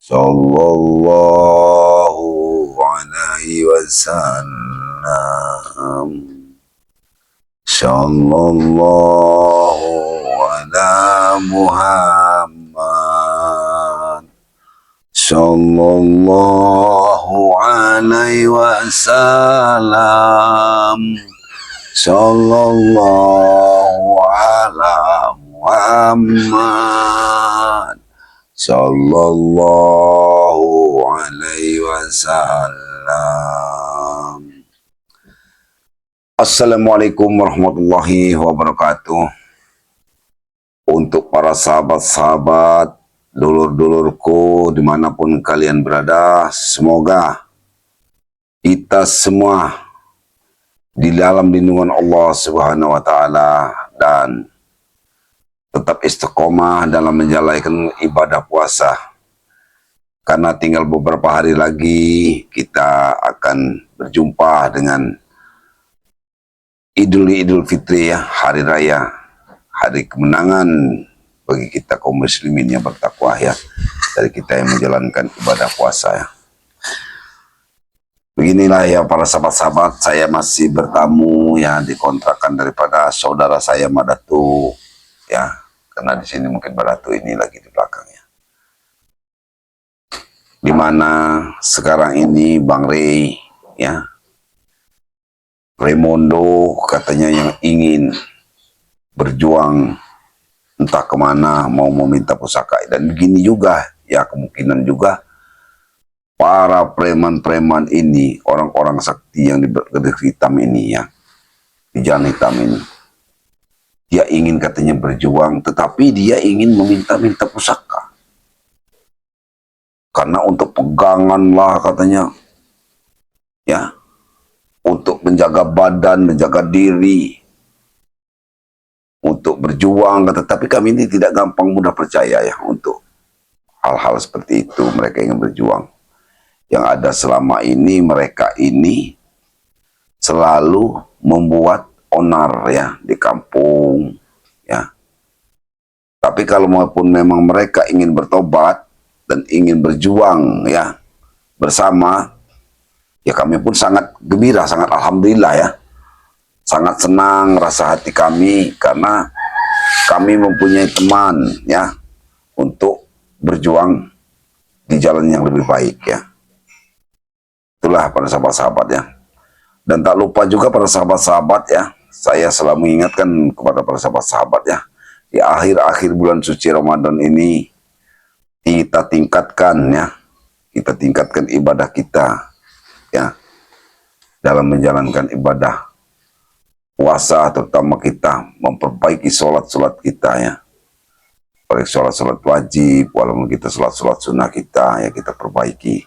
Sallallahu alaihi wasallam. Sallallahu ala Muhammad. Sallallahu alaihi wasallam. Sallallahu ala Muhammad. Sallallahu alaihi wasallam. Assalamualaikum warahmatullahi wabarakatuh. Untuk para sahabat-sahabat, dulur-dulurku dimanapun kalian berada, semoga kita semua di dalam lindungan Allah Subhanahu wa Ta'ala dan tetap istiqomah dalam menjalankan ibadah puasa. Karena tinggal beberapa hari lagi kita akan berjumpa dengan Idul Fitri ya, hari raya, hari kemenangan bagi kita kaum muslimin yang bertakwa ya, dari kita yang menjalankan ibadah puasa ya. Beginilah ya para sahabat-sahabat, saya masih bertamu ya di kontrakan daripada saudara saya Madatu ya, karena di sini mungkin Madatu ini lagi di belakangnya. Dimana sekarang ini Bang Rey ya, Raymondo katanya yang ingin berjuang entah kemana, mau meminta pusaka. Dan begini juga ya, kemungkinan juga para preman-preman ini, orang-orang sakti yang di garis hitam ini ya, di jalan hitam ini, dia ingin katanya berjuang, tetapi dia ingin meminta-minta pusaka. Karena untuk pegangan lah katanya ya, untuk menjaga badan, menjaga diri, untuk berjuang. Tetapi kami ini tidak gampang mudah percaya ya untuk hal-hal seperti itu. Mereka ingin berjuang. Yang ada selama ini, mereka ini selalu membuat onar ya di kampung ya. Tapi kalau maupun memang mereka ingin bertobat dan ingin berjuang ya bersama, ya kami pun sangat gembira, sangat alhamdulillah ya. Sangat senang rasa hati kami karena kami mempunyai teman ya untuk berjuang di jalan yang lebih baik ya. Itulah para sahabat-sahabat ya. Dan tak lupa juga para sahabat-sahabat ya, saya selalu mengingatkan kepada para sahabat-sahabat ya, di akhir-akhir bulan suci Ramadan ini kita tingkatkan ya, kita tingkatkan ibadah kita ya, dalam menjalankan ibadah puasa, terutama kita memperbaiki sholat-sholat kita ya, baik sholat-sholat wajib, walaupun kita sholat-sholat sunnah kita ya, kita perbaiki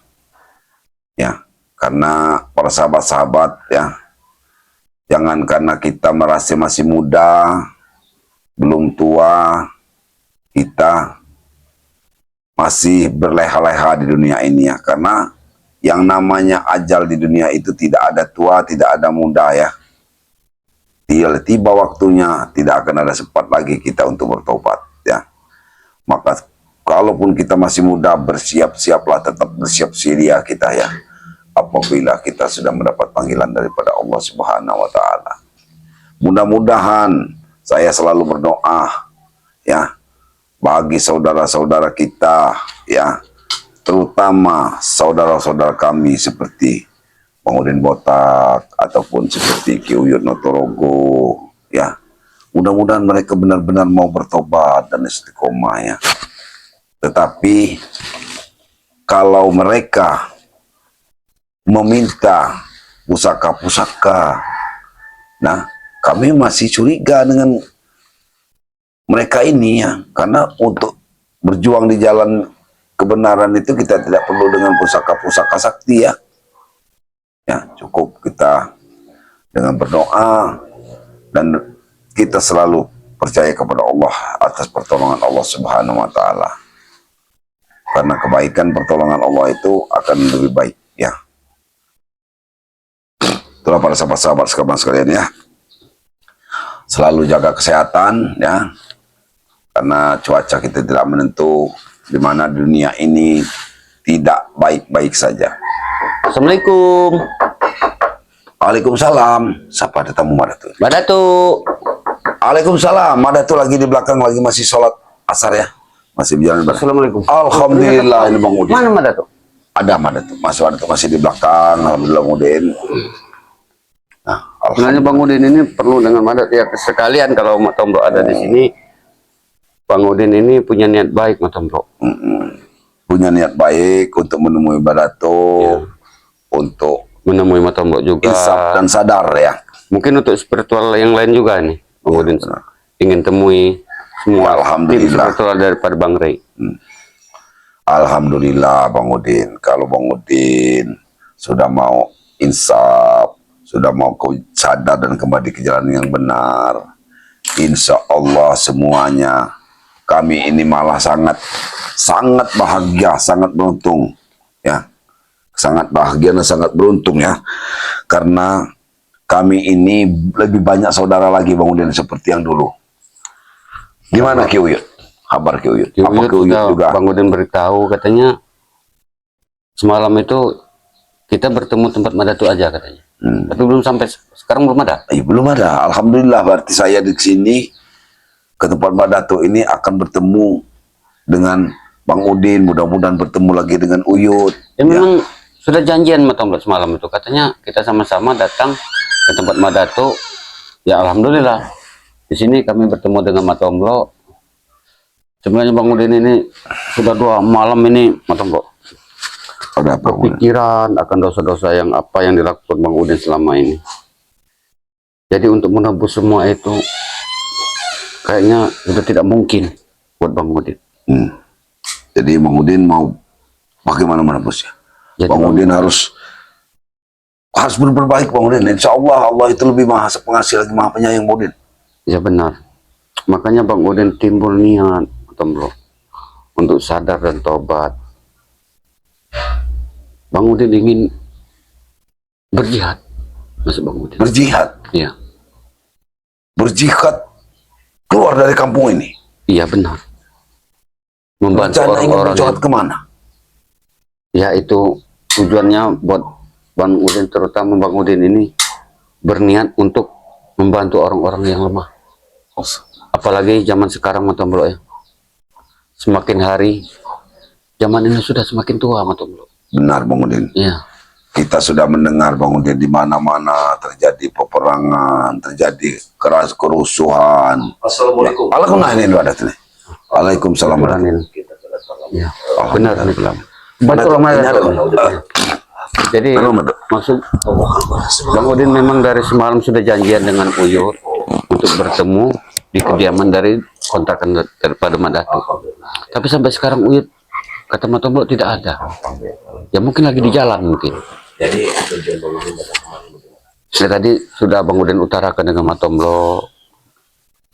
ya. Karena para sahabat-sahabat ya, jangan karena kita merasa masih muda, belum tua, kita masih berleha-leha di dunia ini ya. Karena yang namanya ajal di dunia itu tidak ada tua, tidak ada muda ya. Tiba waktunya, tidak akan ada sempat lagi kita untuk bertobat ya. Maka kalaupun kita masih muda, bersiap-siaplah, tetap bersiap sedia kita ya, apabila kita sudah mendapat panggilan daripada Allah Subhanahu wa Ta'ala. Mudah-mudahan saya selalu berdoa ya bagi saudara-saudara kita ya, terutama saudara-saudara kami seperti Bang Udin Botak ataupun seperti Ki Uyut Notorogo ya. Mudah-mudahan mereka benar-benar mau bertobat dan istiqomah ya. Tetapi kalau mereka meminta pusaka-pusaka, nah kami masih curiga dengan mereka ini ya. Karena untuk berjuang di jalan kebenaran itu kita tidak perlu dengan pusaka-pusaka sakti ya. Ya, cukup kita dengan berdoa dan kita selalu percaya kepada Allah atas pertolongan Allah Subhanahu wa Ta'ala. Karena kebaikan pertolongan Allah itu akan lebih baik ya. Itulah para sahabat-sahabat sekalian ya. Selalu jaga kesehatan ya. Karena cuaca kita tidak menentu, di mana dunia ini tidak baik-baik saja. Assalamualaikum. Waalaikumsalam. Siapa ada tamu Madatu? Mbak Datu. Waalaikumsalam. Madatu lagi di belakang, lagi masih sholat asar ya. Masih berjalan. Assalamualaikum. Alhamdulillah ini Bang Udin. Mana Mbak Datu? Ada Madatu. Masih di belakang. Alhamdulillah Bang Udin. Nah, Sebenarnya Bang Udin ini perlu dengan Mbak Datu ya, sekalian kalau Mak Tombro ada di sini. Bang Udin ini punya niat baik Mak Tombro. punya niat baik untuk menemui Madatu, untuk Menemui Mak Tombro juga. insaf dan sadar ya. Mungkin untuk spiritual yang lain juga nih Bang Udin ingin temui semua. Ya, alhamdulillah. Spiritual daripada Bang Rey. Alhamdulillah Bang Udin. Kalau Bang Udin sudah mau insaf, sudah mau sadar dan kembali ke jalan yang benar, insya Allah semuanya kami ini malah sangat bahagia, sangat beruntung ya, sangat bahagia dan sangat beruntung ya, karena kami ini lebih banyak saudara lagi Bang Udin seperti yang dulu. Gimana Ki Uyut? Kabar Ki Uyut? Apa Ki Uyut juga? Bang Udin beritahu katanya semalam itu kita bertemu tempat Madatu aja katanya. Tapi belum sampai sekarang belum ada. Belum ada. Alhamdulillah berarti saya di sini ke tempat Madatu ini akan bertemu dengan Bang Udin, mudah-mudahan bertemu lagi dengan Uyut. Ya, memang sudah janjian Mak Tombro semalam itu katanya kita sama-sama datang ke tempat Madatu. Ya alhamdulillah di sini kami bertemu dengan Mak Tombro. Sebenarnya Bang Udin ini sudah 2 malam ini Mak Tombro Ada apa? pikiran akan dosa-dosa yang dilakukan Bang Udin selama ini. Jadi untuk menebus semua itu kayaknya sudah tidak mungkin buat Bang Udin. Jadi Bang Udin mau bagaimana menebusnya? Jadi Bang Udin harus berbuat baik Bang Udin. Insya Allah Allah itu lebih maha pengasih lagi maha penyayang Bang Udin. Ya benar. Makanya Bang Udin timbul niat Tombro untuk sadar dan tobat. Bang Udin ingin berjihad. Masuk Bang Udin. Berjihad. Iya. Berjihad keluar dari kampung ini. Iya benar. Membantu Rencana ingin orang-orang berjihad kemana? Ya itu tujuannya buat Bang Udin, terutama Bang Udin ini berniat untuk membantu orang-orang yang lemah. Apalagi zaman sekarang Mak Tombro ya. Semakin hari zaman ini sudah semakin tua Mak Tombro. Benar Bang Udin. Iya. Kita sudah mendengar Bang Udin di mana-mana terjadi peperangan, terjadi kerusuhan. Assalamualaikum. Waalaikumsalam. Waalaikumsalam. Ya, benar nih. Betul, Jadi maksud Bang Udin memang dari semalam sudah janjian dengan Uyut untuk bertemu di kediaman dari kontrakan daripada Madatu. Tapi sampai sekarang Uyut kata Mak Tombro tidak ada. Ya mungkin lagi di jalan mungkin. Jadi tujuan Bang Udin Saya tadi sudah Bang Udin utarakan dengan Mak Tombro.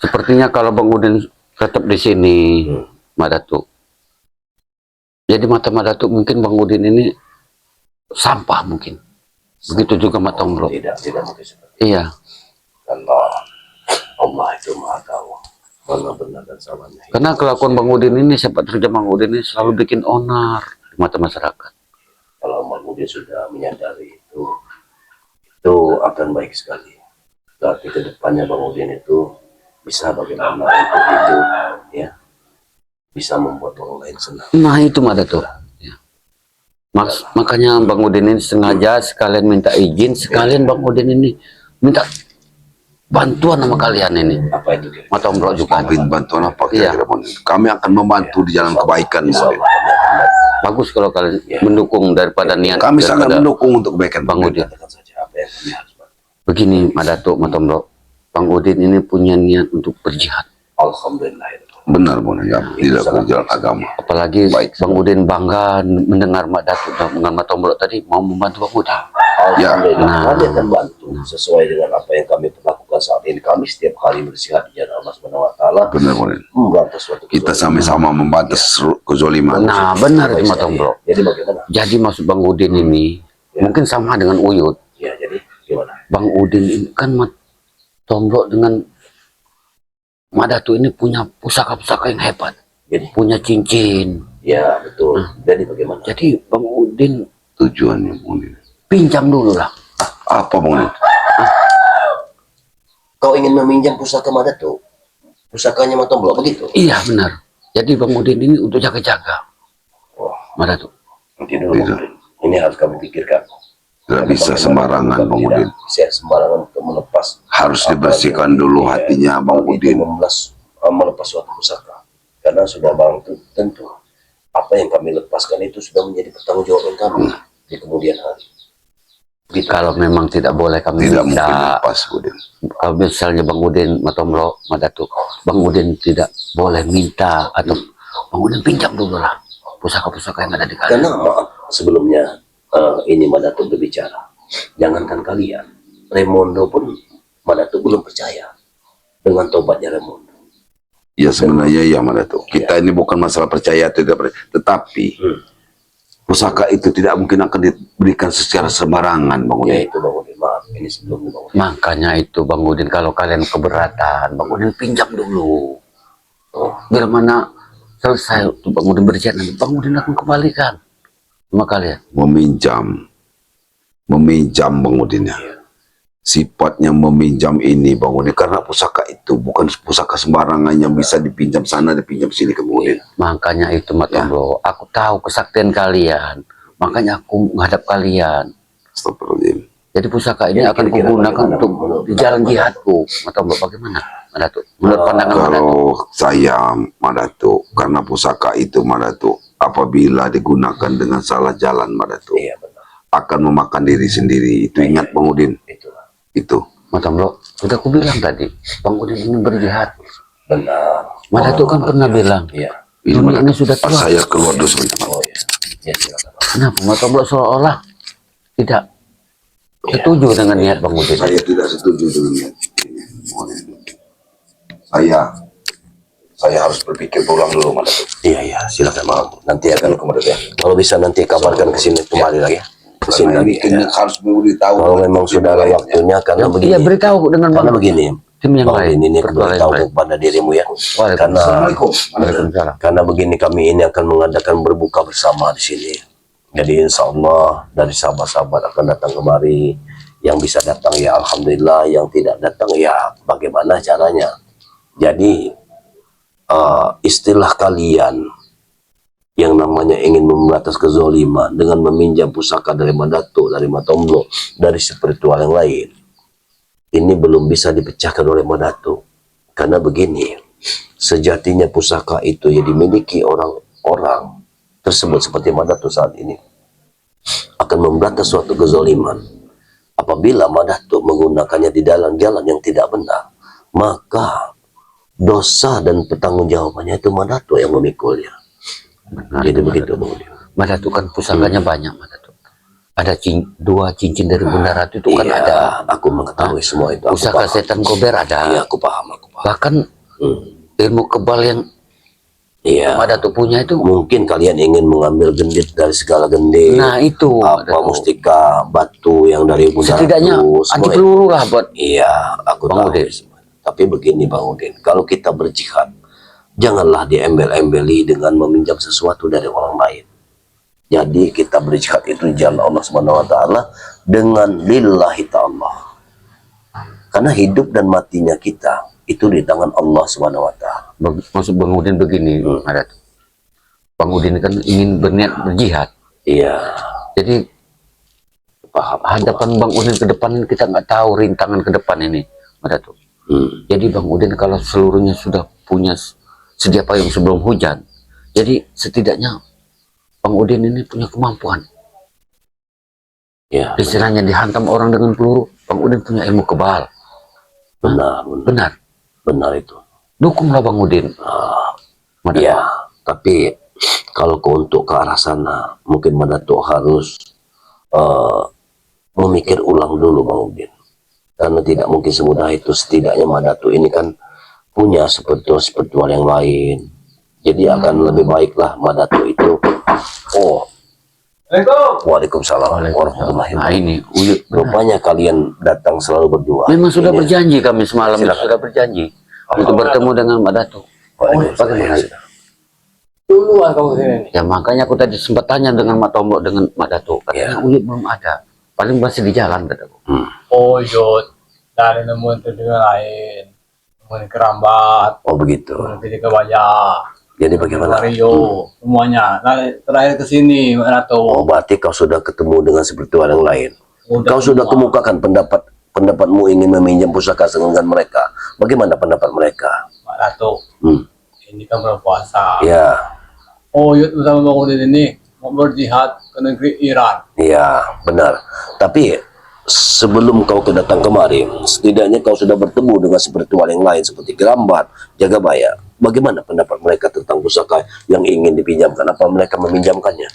Sepertinya kalau Bang Udin tetap di sini, Madatu. Jadi mata Madatu mungkin Bang Udin ini sampah mungkin. Begitu juga Mak Tombro. tidak mungkin seperti Iya. karena Allah itu Maha tahu mana benar dan salahnya. Karena kelakuan Bang Udin ini, sepak terjang Bang Udin ini selalu bikin onar di mata masyarakat. Kalau Bang Udin sudah menyadari itu akan baik sekali. Berarti kedepannya Bang Udin itu bisa bagaimana untuk hidup, ya, bisa membuat orang lain senang. Nah itu Madatu. Ya. Makanya Bang Udin ini sengaja sekalian minta izin, sekalian Bang Udin ini minta bantuan sama kalian ini. Apa itu? Mak Tombro juga. Bantuan apa Iya. kira-kira, Bang Udin? Kami akan membantu di jalan kebaikan Bang Udin. Bagus kalau kalian mendukung daripada niat. Kami sangat daripada mendukung untuk kebaikan Bang Udin. Katakan saja apa yang kami harus bantu. Begini Madatu, Mak Tombro. Bang Udin ini punya niat untuk berjihad. Alhamdulillah. Benar Bang Udin, tidak ke jalan agama. Apalagi Baik. Bang Udin bangga mendengar Mak Datu dengan Mak Tombro tadi mau membantu Bang Udin. Ya. Alhamdulillah, kami akan bantu sesuai dengan apa yang kami lakukan saat ini. Kami setiap kali bersihat di jalan Allah Subhanahu Wa Taala Benar Bang Udin. memberantas suatu Kita kezaliman. sama-sama membatas kezoliman. Nah benar itu Mak Tombro. Jadi bagaimana? Jadi maksud Bang Udin ini mungkin sama dengan Uyut. Ya, jadi gimana? Bang Udin ini kan Mak Tombro dengan Mak Datu ini punya pusaka-pusaka yang hebat. Jadi Punya cincin, Ya betul. Jadi bagaimana? Jadi Bang Udin Tujuannya Bang Udin. pinjam dulu lah. Apa Bang Udin? Kau ingin meminjam pusaka Madatuk? Pusakanya Matomblo begitu? Iya benar. Jadi Bang Udin ini untuk jaga-jaga. Wah, Madatuk. nanti dulu Bang Udin. Ini harus kamu pikirkan. Tidak bisa sembarangan Bang Udin. Bisa sembarangan untuk melepas. Harus dibersihkan dulu hatinya Bang Udin. Melepas suatu pusaka. Karena sudah Bang itu tentu apa yang kami lepaskan itu sudah menjadi pertanggungjawaban kami di kemudian hari. Gitu. Kalau memang tidak boleh kami Tidak mungkin minta, lepas Udin. kalau misalnya Bang Udin Matomblo Madatuk, Bang Udin tidak boleh minta atau Bang Udin pinjam dulu lah pusaka-pusaka yang ada di kalian. Karena maaf sebelumnya ini Madatuk berbicara. Jangankan kalian, Raimondo pun Madatuk belum percaya dengan tobatnya Raimondo. Ya sebenarnya ya Madatuk. Kita ini bukan masalah percaya atau tidak percaya, tetapi pusaka itu tidak mungkin akan diberikan secara sembarangan Bang Ya Udin. itu Bang Udin, maaf ini sebelumnya Bang Udin. Makanya itu Bang Udin, kalau kalian keberatan, Bang Udin pinjam dulu. Biar mana selesai untuk Bang Udin berjalan, Bang Udin akan kembalikan sama kalian. Meminjam Bang Udin ya. Sifatnya meminjam ini Bang Udin, karena pusaka itu bukan pusaka sembarangan yang bisa dipinjam sana dipinjam sini kemudian. Makanya itu Matomblo, aku tahu kesaktian kalian, makanya aku menghadap kalian. Astagfirullahaladzim. Jadi pusaka ini Jadi akan kira-kira kugunakan bagaimana untuk menurut di jalan jihadku. Matomblo, bagaimana Madatuk? Menurut pandangan Madatuk? Kalau saya Madatuk, karena pusaka itu Madatuk, apabila digunakan dengan salah jalan Madatuk, Iya benar. akan memakan diri sendiri. Itu ingat Bang Udin. Itulah. Itu Matomblo, sudah aku bilang tadi, Bang Udin ini berjihad. Benar. Madatuk kan pernah bilang, Iya. dunia ini sudah tua. Saya keluar dulu sebentar. Oh iya. Ya silakan. Kenapa Matomblo seolah-olah tidak setuju dengan niat Bang Udin? Saya tidak setuju dengan niat ini. Saya harus berpikir pulang dulu Madatuk. Iya iya silakan maaf. Nanti akan kemudian ya. Kalau bisa nanti kabarkan ke sini kembali lagi ya. Ke sini Karena lagi. ini harus diberitahu. Kalau memang sudah ada waktunya karena begini. Iya, beritahu dengan Karena Bang begini. tim yang Bang lain. Udin ini Pertua beritahu lain. kepada dirimu ya. Karena Assalamualaikum. Waalaikumsalam. karena begini kami ini akan mengadakan berbuka bersama di sini. Jadi insya Allah dari sahabat-sahabat akan datang kemari. Yang bisa datang ya alhamdulillah, yang tidak datang ya bagaimana caranya. Jadi istilah kalian yang namanya ingin membatas kezoliman dengan meminjam pusaka dari Madatuk, dari Matomblo, dari spiritual yang lain, ini belum bisa dipecahkan oleh Madatuk. Karena begini, sejatinya pusaka itu yang dimiliki orang-orang tersebut seperti Madatuk saat ini akan memberantas suatu kezoliman. Apabila Madatuk menggunakannya di dalam jalan yang tidak benar, maka dosa dan pertanggungjawabannya itu Madatuk yang memikulnya. Jadi begitu Bang Udin. Madatuk kan pusakanya banyak Madatuk. Ada dua cincin dari Bunda Ratu itu kan Iya, ada. aku mengetahui semua itu. Aku Pusaka paham. setan gober ada. Iya, aku paham. Bahkan ilmu kebal yang Iya. Madatuk punya itu. Mungkin kalian ingin mengambil gendit dari segala gendit. Nah itu apa Madatuk. mustika batu yang dari Bunda Setidaknya Ratu, anti semua itu. peluru lah buat Iya, aku Bang tahu. Udin. Tapi begini Bang Udin, kalau kita berjihad, janganlah diembel-embeli dengan meminjam sesuatu dari orang lain. Jadi kita berjihad itu di jalan Allah Subhanahu wa taala dengan lillahi ta'ala. Karena hidup dan matinya kita itu di tangan Allah Subhanahu wa taala. Maksud Bang Udin begini Madatuk. Bang Udin kan ingin berniat berjihad. Iya, Jadi paham. hadapan Bang Udin ke depan kita nggak tahu rintangan ke depan ini Madatuk. Jadi Bang Udin kalau seluruhnya sudah punya sedia payung sebelum hujan, jadi setidaknya Bang Udin ini punya kemampuan. Ya, Istilahnya dihantam orang dengan peluru, Bang Udin punya ilmu kebal. benar. Benar, Itu. dukunglah Bang Udin. Madatuk. Ya, tapi kalau untuk ke arah sana, mungkin Madatuk harus memikir ulang dulu Bang Udin. Karena tidak mungkin semudah itu. Setidaknya Madatuk ini kan punya spiritual yang lain. Jadi akan lebih baiklah Madatuk itu. Oh, Waalaikumsalam warahmatullahi Nah wabarakatuh. ini Uyut, Rupanya kalian datang selalu berdua. memang sudah Ini- berjanji kami semalam Silakan. sudah berjanji untuk bertemu dengan Madatuk. Waalaikumsalam. Bagaimana? Duluan kamu sini nih. Ya makanya aku tadi sempat tanya dengan Mak Tombok dengan Mak Datuk. Katanya Uyut belum ada. Paling masih di jalan kataku. Oh Yud, dari nemuin tujuan lain, nemuin kerambat, Oh begitu. nemuin titik kebaya, Jadi bagaimana? Mario, semuanya. Nah, terakhir ke sini, Mbak Ratu. Oh berarti kau sudah ketemu dengan spiritual yang lain. Kau sudah semua. kemukakan pendapatmu ingin meminjam pusaka dengan mereka. Bagaimana pendapat mereka? Mbak Ratu, ini kan bulan puasa. Ya, Oh Yud bersama Bang Udin ini mau berjihad ke negeri Iran. ya benar. Tapi sebelum kau datang kemari, setidaknya kau sudah bertemu dengan spiritual yang lain seperti Gerambat, Jagabaya. Bagaimana pendapat mereka tentang pusaka yang ingin dipinjamkan? Apa mereka meminjamkannya?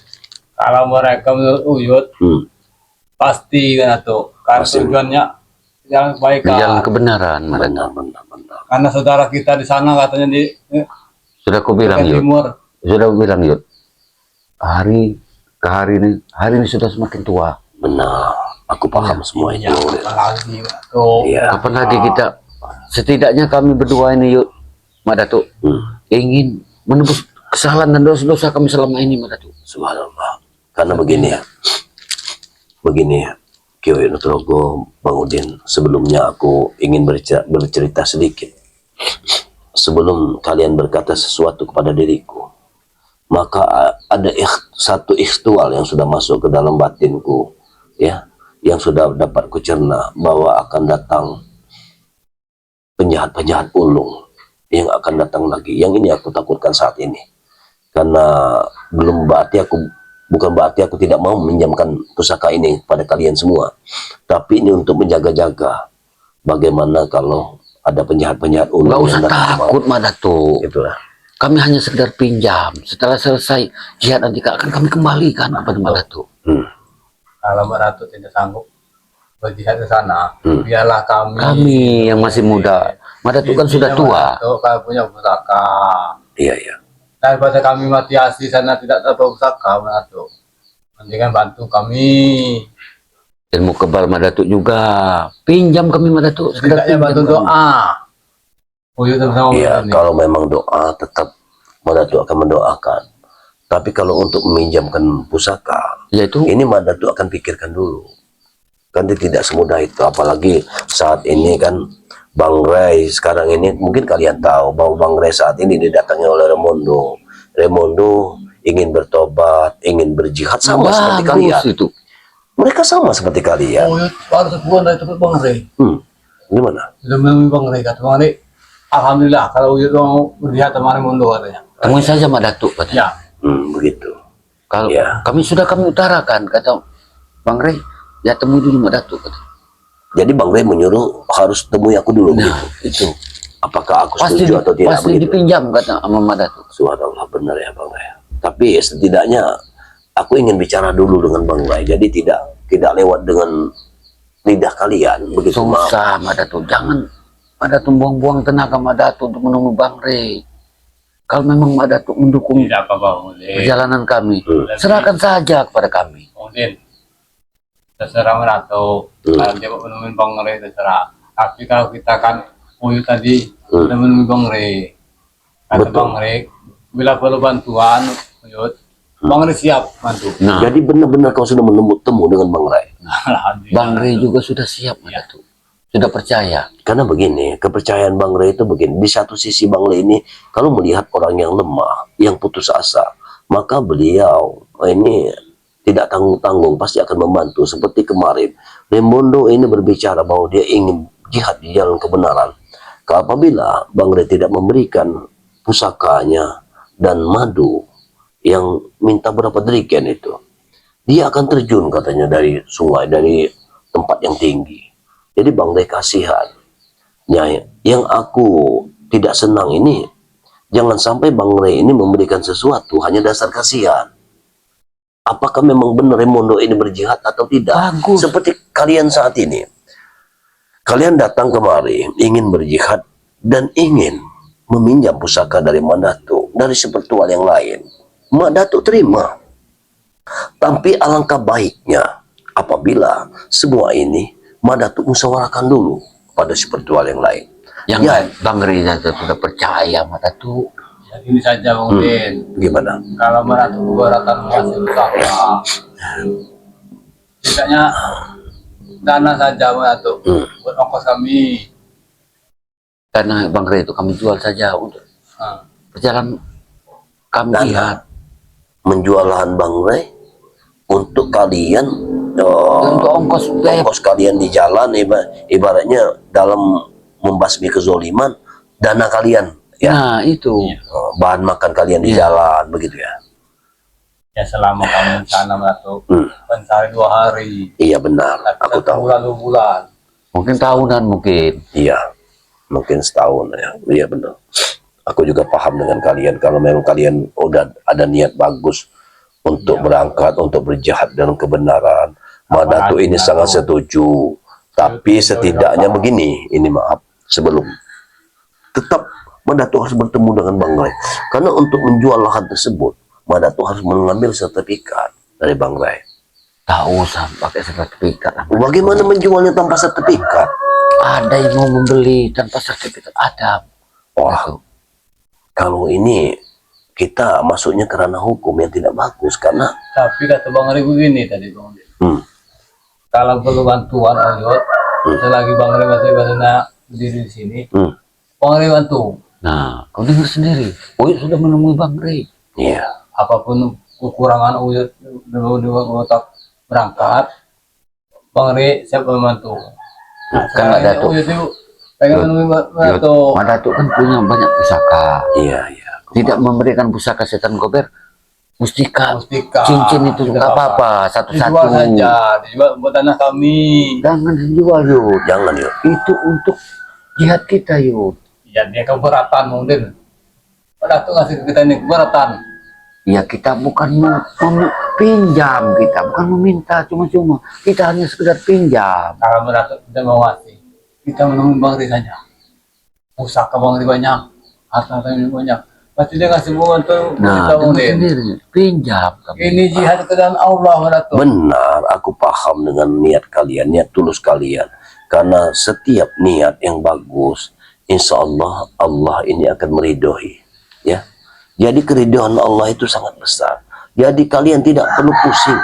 Kalau mereka menurut Uyut, pasti kan Ratu. Karena Pasti. tujuannya jalan kebaikan. Jalan kebenaran, Mak Datuk. Benar. Karena saudara kita di sana katanya di Sudah aku bilang Yud. timur. Sudah aku bilang Yud. Hari ke hari ini sudah semakin tua. Benar. Aku paham semua itu. Ya, apalagi Ratu. Iya. Kapan lagi kita, setidaknya kami berdua ini Yud, Mak Datuk, ingin menebus kesalahan dan dosa-dosa kami selama ini, Mak Datuk. Subhanallah. Karena begini ya, Kiai Nutrogo, Bang Udin, sebelumnya aku ingin bercerita sedikit. Sebelum kalian berkata sesuatu kepada diriku, maka ada satu ikhtial yang sudah masuk ke dalam batinku, ya, yang sudah dapat kucerna bahwa akan datang penjahat-penjahat ulung yang akan datang lagi. Yang ini aku takutkan saat ini, karena bukan berarti aku tidak mau meminjamkan pusaka ini pada kalian semua, tapi ini untuk menjaga-jaga bagaimana kalau ada penjahat-penjahat ulung. Gak usah takut, Mak Datuk. Itulah. Kami hanya sekedar pinjam. Setelah selesai jihad nanti akan kami kembalikan apa Mak Datuk. Kalau Mbak Ratu tidak sanggup berjihad ke sana, biarlah kami. Kami yang masih muda. Mak Datuk kan sudah tua. Kalau punya pusaka. Iya. Daripada kami mati asli sana tidak dapat pusaka, Mbak Ratu. Mendingan bantu kami. Ilmu kebal Mak Datuk juga. Pinjam kami Mak Datuk. Sekedar Setidaknya bantu pinjam kami. doa. Uyut bersama Iya, ini. kalau memang doa tetap Madatu akan mendoakan. Tapi kalau untuk meminjamkan pusaka, Yaitu ini Madatu akan pikirkan dulu. Kan dia tidak semudah itu. Apalagi saat ini kan Bang Ray sekarang ini, mungkin kalian tahu bahwa Bang Ray saat ini didatangi oleh Remondo. Remondo ingin bertobat, ingin berjihad sama seperti kalian. itu. Mereka sama seperti kalian. Uyut baru sebulan dari tempat Bang Rey. Gimana? Sudah menemui Bang Rey, kata Bang Rey. Alhamdulillah, kalau Uyut mau berjihad sama Remondo katanya. Temui saja Mak Datuk katanya. Ya. Begitu. Kalau Ya. kami utarakan, kata Bang Rey, ya temui dulu Mak Datuk katanya. Jadi Bang Ray menyuruh harus temui aku dulu. Nah, begitu. itu. Apakah aku Pasti, setuju atau tidak pasti begitu? dipinjam kata sama Mak Datuk. Subhanallah, benar ya Bang Ray. Tapi setidaknya aku ingin bicara dulu dengan Bang Ray. Jadi tidak lewat dengan lidah kalian. Begitu, maaf. Susah Mak Datuk. Jangan Mak Datuk buang-buang tenaga Mak Datuk untuk menemui Bang Rey. Kalau memang Mak Datuk mendukung Tidak apa Bang Udin. perjalanan kami, serahkan saja kepada kami. Udin. Terserah Mbak Ratu. Kalau dia mau menemui Bang Rey, terserah. Tapi kalau kita kan Uyut tadi sudah menemui Bang Rey. Kata Betul. Bang Rey, bila perlu bantuan Uyut, Bang Rey siap bantu. Nah, Jadi benar-benar kau sudah temu dengan Bang Ray. Alhamdulillah. Bang Rey juga sudah siap Mak Datuk. Sudah percaya. Karena begini, kepercayaan Bang Ray itu begini. Di satu sisi Bang Ray ini, kalau melihat orang yang lemah, yang putus asa, maka beliau ini tidak tanggung-tanggung, pasti akan membantu. Seperti kemarin, Remondo ini berbicara bahwa dia ingin jihad di jalan kebenaran. Apabila Bang Ray tidak memberikan pusakanya dan madu yang minta berapa derigen itu, dia akan terjun katanya dari sungai, dari tempat yang tinggi. Jadi Bang Ray kasihan. Ya, yang aku tidak senang ini, jangan sampai Bang Ray ini memberikan sesuatu hanya dasar kasihan. Apakah memang benar Remondo ini berjihad atau tidak? Bagus. Seperti kalian saat ini. Kalian datang kemari, ingin berjihad, dan ingin meminjam pusaka dari Mak Datuk, dari spiritual yang lain. Mak Datuk terima. Tapi alangkah baiknya, apabila semua ini, Mak Datuk musyawarahkan dulu pada spiritual yang lain. Yang Ya. Bang Rey sudah percaya Mak Datuk. Jadi ini saja Bang Udin. Gimana? Kalau meratu keberatan masih usaha, tidaknya dana saja meratu buat ongkos kami. Karena Bang Rey itu kami jual saja untuk Nah, berjalan kami Dan lihat. menjual lahan Bang Rey untuk kalian Untuk ongkos biaya ongkos kalian di jalan, ibaratnya dalam membasmi kezoliman, dana kalian ya. Nah itu Bahan makan kalian di Iya. jalan begitu ya. ya selama kami di sana meratu, pencari 2 hari. Iya benar, Tapi aku satu tahu. bulan 2 bulan. mungkin tahunan mungkin. Iya, mungkin setahun ya. Iya benar. Aku juga paham dengan kalian. Kalau memang kalian udah ada niat bagus untuk berangkat, untuk berjihad dalam kebenaran, Madatu ini sangat setuju. Tapi setidaknya begini, ini maaf sebelum, tetap Madatu harus bertemu dengan Bang Ray. Karena untuk menjual lahan tersebut, Madatu harus mengambil sertifikat dari Bang Ray. Tak usah pakai sertifikat lah. Bagaimana menjualnya tanpa sertifikat? Ada yang mau membeli tanpa sertifikat, ada. Wah, kalau ini kita masuknya ke ranah hukum yang tidak bagus karena Tapi kata Bang Ri begini tadi Bang Udin. Kalau perlu bantuan Oyot, selagi Bang Ri masih berdiri di sini, Bang Ri bantu. Nah, kau dengar sendiri. Uyut sudah menemui Bang Rey. iya, Apapun kekurangan Uyut untuk berangkat, Bang Ri siap membantu. Nah, Kan ada tuh. Uyut itu pengen menemui Madatu. Madatu kan punya banyak pusaka. iya. Tidak memberikan pusaka setan gober. Mustika, Mustika. cincin itu Tidak nggak apa-apa, Dijual satu-satu. saja, dijual buat tanah kami. Jangan dijual yuk. Jangan yuk. Itu untuk jihad kita yuk. Ya dia keberatan mungkin. Madatu ngasih ke kita ini keberatan. Ya kita bukan pinjam, kita bukan meminta cuma-cuma. Kita hanya sekedar pinjam. Kalau Madatu tidak mau ngasih, kita menemui Bang Ri saja. Pusaka Bang Ri banyak, harta kami banyak. Pasti dia ngasih bantu Nah, kita dengan mungkin. sendiri pinjam. Ini jihad ke dalam Allah Madatu. Benar, aku paham dengan niat kalian, niat tulus kalian. Karena setiap niat yang bagus, insya Allah Allah ini akan meridhoi. Ya, jadi keridhaan Allah itu sangat besar. Jadi kalian tidak perlu pusing.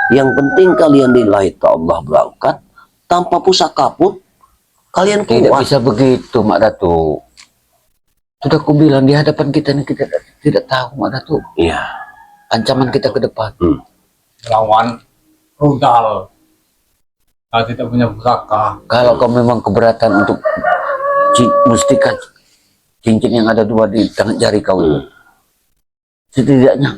Yang penting kalian lillahi ta'ala berangkat tanpa pusaka pun kalian Tidak kuat. bisa begitu, Mak Datu. Sudah aku bilang di hadapan kita ini kita tidak tahu, Mak Datu. Iya. Ancaman kita ke depan. Lawan rudal. Kalau tidak punya pusaka. Kalau kau memang keberatan untuk mustika cincin yang ada 2 di tangan jari kau itu, setidaknya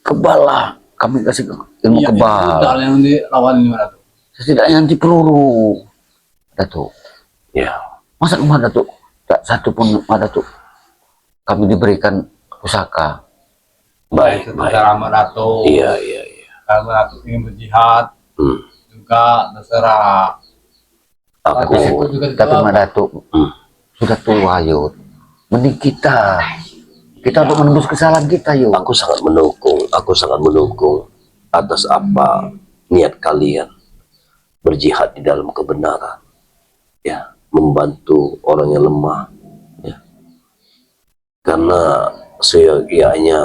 kebal lah. Kami kasih ilmu Iya, kebal. rudal yang dilawan ini Madatu. Setidaknya anti peluru, Datu. Ya. Masa rumah Datu tak satu pun Datu kami diberikan pusaka. Baik, Itu baik. cara Madatu. Iya. Kalau Madatu ingin berjihad, juga terserah. Aku Aku juga Tapi ditolak. Datu sudah tua yuk. Mending kita untuk menembus kesalahan kita yuk. Aku sangat mendukung atas apa niat kalian berjihad di dalam kebenaran, ya, membantu orang yang lemah, ya. Karena seyogianya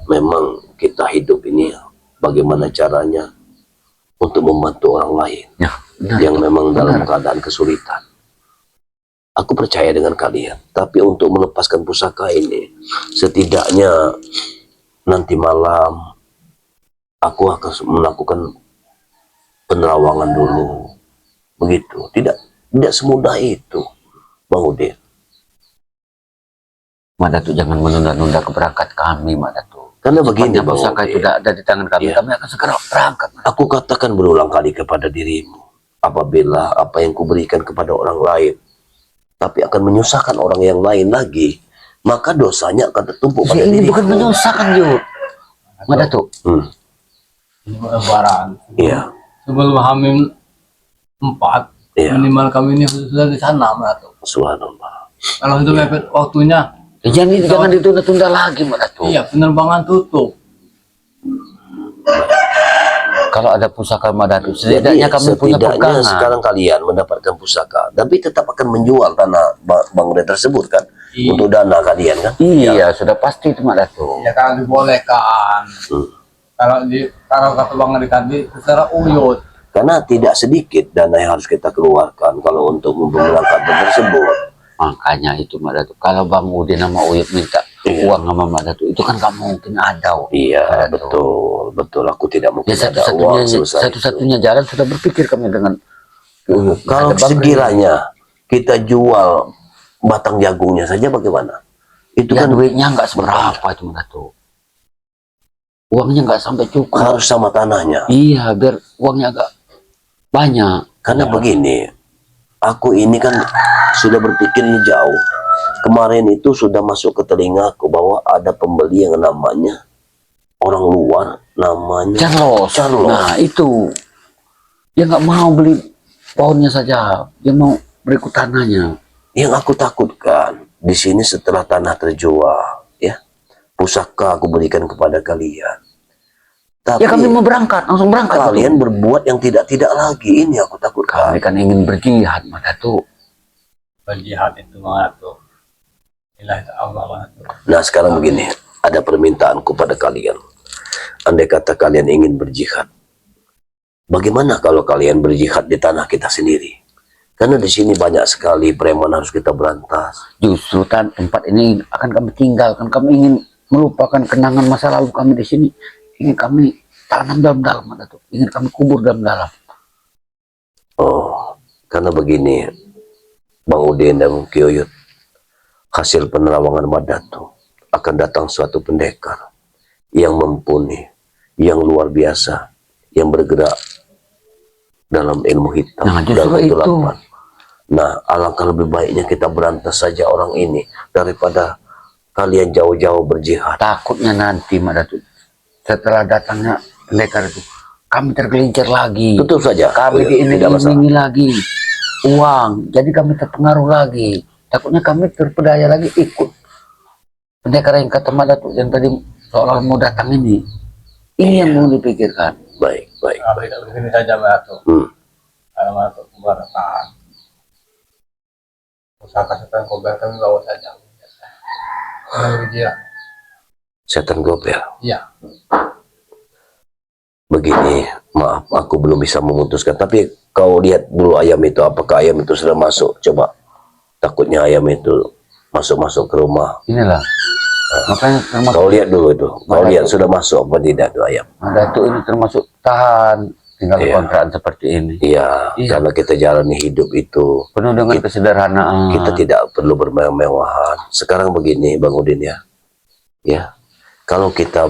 memang kita hidup ini bagaimana caranya untuk membantu orang lain Ya, benar. yang memang dalam keadaan kesulitan. Aku percaya dengan kalian, tapi untuk melepaskan pusaka ini, setidaknya nanti malam aku akan melakukan penerawangan dulu. Begitu, tidak semudah itu, Bang Udin. Mak Datu jangan menunda-nunda keberangkat kami, Mak Datu. Karena begini, Sepanjang Bang pusaka Udin. itu tidak ada di tangan kami, Iya. kami akan segera berangkat. Mak Datu. Aku katakan berulang kali kepada dirimu, apabila apa yang kuberikan kepada orang lain, tapi akan menyusahkan orang yang lain lagi, maka dosanya akan tertumpuk pada Ini diriku. bukan menyusahkan yuk, Mak Datu. Ini lebaran. Iya, Sebelum Hamil 4, Iya. minimal kami ini sudah di sana Madatu. subhanallah. Kalau itu mepet waktunya, Jangan ditunda-tunda lagi, Mak Datu. iya penerbangan tutup. kalau ada pusaka Madatu, setidaknya kami punya setidaknya pegangan. sekarang kalian mendapatkan pusaka, tapi tetap akan menjual tanah Bang Uden tersebut kan, Iya. untuk dana kalian kan? Iya, sudah pasti itu Madatu. Ya kalau dibolehkan. Kalau kata Bang Ade tadi terserah Uyut. Karena tidak sedikit dana yang harus kita keluarkan kalau untuk memenangkan tersebut. Makanya itu Madatu. Kalau Bang Udin sama Uyut minta uang sama Madatu, itu kan gak mungkin ada. Iya, Madatu. betul. Aku tidak mungkin Ya ada uang sebesar itu. satu-satunya jalan sudah berpikir kami dengan Kalau ada Bang sekiranya kita jual batang jagungnya saja bagaimana? Itu ya, kan duitnya nggak seberapa itu Madatu. Uangnya nggak sampai cukup. harus sama tanahnya. Iya, biar uangnya agak banyak. Karena begini, aku ini kan sudah berpikirnya jauh. Kemarin itu sudah masuk ke telingaku bahwa ada pembeli yang namanya orang luar, namanya Carlos. Carlos. Nah itu dia nggak mau beli pohonnya saja, dia mau berikut tanahnya. Yang aku takutkan di sini setelah tanah terjual, ya pusaka aku berikan kepada kalian. Tapi Ya kami mau berangkat, langsung berangkat. kalian berbuat yang tidak lagi, ini aku takutkan. Kami kan ingin berjihad Madatu. Berjihad itu Madatu. Ilah itu Allah Madatu. Nah sekarang begini, ada permintaanku pada kalian. Andai kata kalian ingin berjihad, bagaimana kalau kalian berjihad di tanah kita sendiri? Karena di sini banyak sekali preman harus kita berantas. Justru tempat ini akan kami tinggalkan. Kami ingin melupakan kenangan masa lalu kami di sini. Ingin kami tanam dalam-dalam Madatu. Ingin kami kubur dalam-dalam. Oh, karena begini, Bang Udin dan Bang Kiyuyut, hasil penerawangan Madatu akan datang suatu pendekar yang mumpuni, yang luar biasa, yang bergerak dalam ilmu hitam, Nah, justru dalam itu. kegelapan. Nah, alangkah lebih baiknya kita berantas saja orang ini daripada kalian jauh-jauh berjihad. Takutnya nanti Madatu, setelah datangnya pendekar itu, kami tergelincir lagi. Tutup saja. Kami Tidak masalah. diiming-imingi lagi uang, jadi kami terpengaruh lagi. Takutnya kami terpedaya lagi ikut pendekar yang kata Madatu yang tadi seolah mau datang ini. Ini yang mau dipikirkan. Baik. Kalau tidak begini saja Madatu. Kalau Madatu keberatan. Pusaka setan kobar kami bawa saja. Kalau berjihad. Setan gobel. Iya. Begini, maaf, aku belum bisa memutuskan. Tapi kau lihat dulu ayam itu, apakah ayam itu sudah masuk? Coba, takutnya ayam itu masuk ke rumah. Inilah. Makanya termasuk Kau lihat dulu itu, kau lihat sudah masuk apa tidak itu ayam? Madatu ini termasuk tahan tinggal Iya. kontrakan seperti ini. Iya, Iya. karena kita jalani hidup itu, Penuh dengan kesederhanaan. kita tidak perlu bermewah-mewahan. Sekarang begini, Bang Udin ya, kalau kita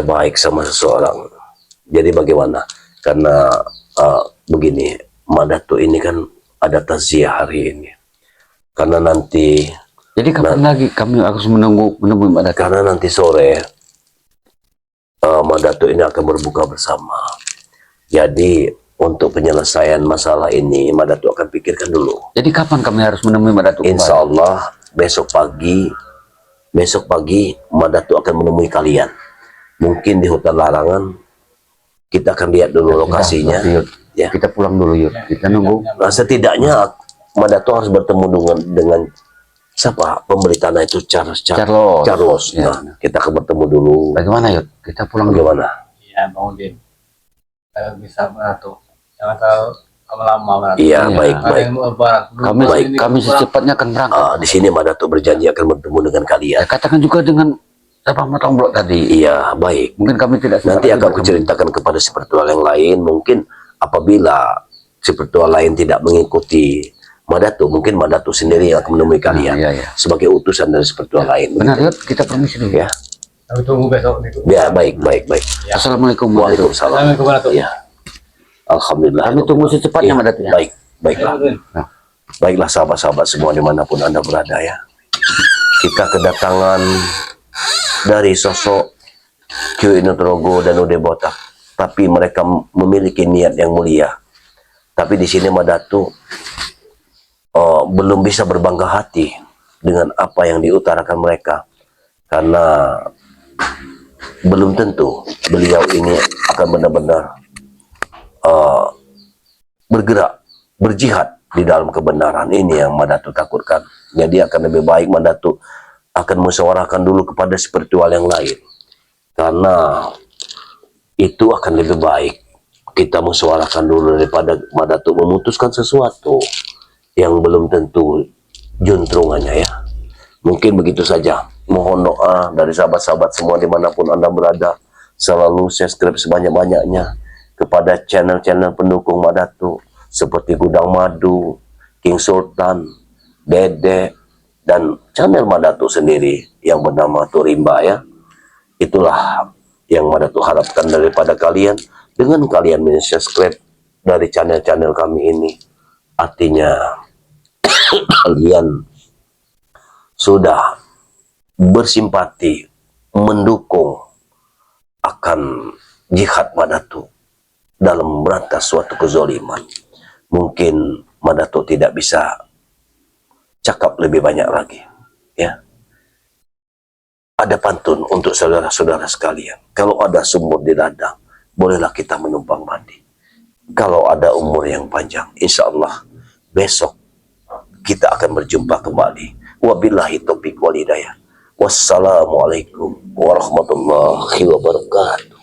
baik, sama seseorang, jadi bagaimana? Karena begini, Madatu ini kan ada takziah hari ini. Karena nanti, Jadi kapan lagi kami harus menemui Madatu? karena nanti sore Madatu ini akan berbuka bersama. Jadi untuk penyelesaian masalah ini Madatu akan pikirkan dulu. Jadi kapan kami harus menemui Madatu? Insya Allah besok pagi Madatu akan menemui kalian. Mungkin di hutan larangan. Kita akan lihat dulu lokasinya. Ya. Kita pulang dulu yuk. Kita nunggu. Nah, setidaknya Madatu harus bertemu dengan siapa pembeli tanah itu, Carlos. Ya. Nah, kita akan bertemu dulu. Bagaimana yuk? Kita pulang dulu. Bagaimana? Iya Bang Udin. Kalau bisa Madatu. Jangan terlalu lama Madatu. Iya, Iya. baik. Kami secepatnya akan berangkat. Di sini Madatu berjanji akan bertemu dengan kalian. Ya, katakan juga dengan apa Matang Blok tadi. Iya, baik. Mungkin kami tidak Nanti sempat akan bertemu. kuceritakan kepada spiritual yang lain. Mungkin apabila spiritual lain tidak mengikuti Madatu, mungkin Madatu sendiri yang akan menemui kalian iya. sebagai utusan dari spiritual lain. Benar yuk, kita permisi dulu Ya, Kami tunggu besok nih. ya baik. Assalamualaikum Madatu. Waalaikumsalam. Assalamualaikum Madatu. Ya, alhamdulillah. Kami tunggu secepatnya Ya, Madatu ya. baiklah. Baiklah sahabat-sahabat semua dimanapun Anda berada ya. Kita kedatangan dari sosok Kyu Inutrogo dan Ude Botak, tapi mereka memiliki niat yang mulia. Tapi di sini Madatu belum bisa berbangga hati dengan apa yang diutarakan mereka, karena belum tentu beliau ini akan benar-benar bergerak, berjihad di dalam kebenaran. Ini yang Madatu takutkan. Jadi akan lebih baik Madatu akan musyawarahkan dulu kepada spiritual yang lain, karena itu akan lebih baik kita musyawarahkan dulu daripada Madatu memutuskan sesuatu yang belum tentu juntrungannya ya. Mungkin begitu saja. Mohon doa dari sahabat-sahabat semua dimanapun Anda berada. Selalu subscribe sebanyak-banyaknya kepada channel-channel pendukung Madatu seperti Gudang Madu, King Sultan, Dede, dan channel Madatu sendiri yang bernama Turimba ya. Itulah yang Madatu harapkan daripada kalian. Dengan kalian subscribe dari channel-channel kami ini, artinya kalian sudah bersimpati, mendukung akan jihad Madatu dalam memberantas suatu kezoliman. Mungkin Madatu tidak bisa cakap lebih banyak lagi ya. Ada pantun untuk saudara-saudara sekalian. Kalau ada sumur di ladang, bolehlah kita menumpang mandi. Kalau ada umur yang panjang, insya Allah besok kita akan berjumpa kembali. Wabillahi taufiq wal hidayah. Wassalamualaikum warahmatullahi wabarakatuh.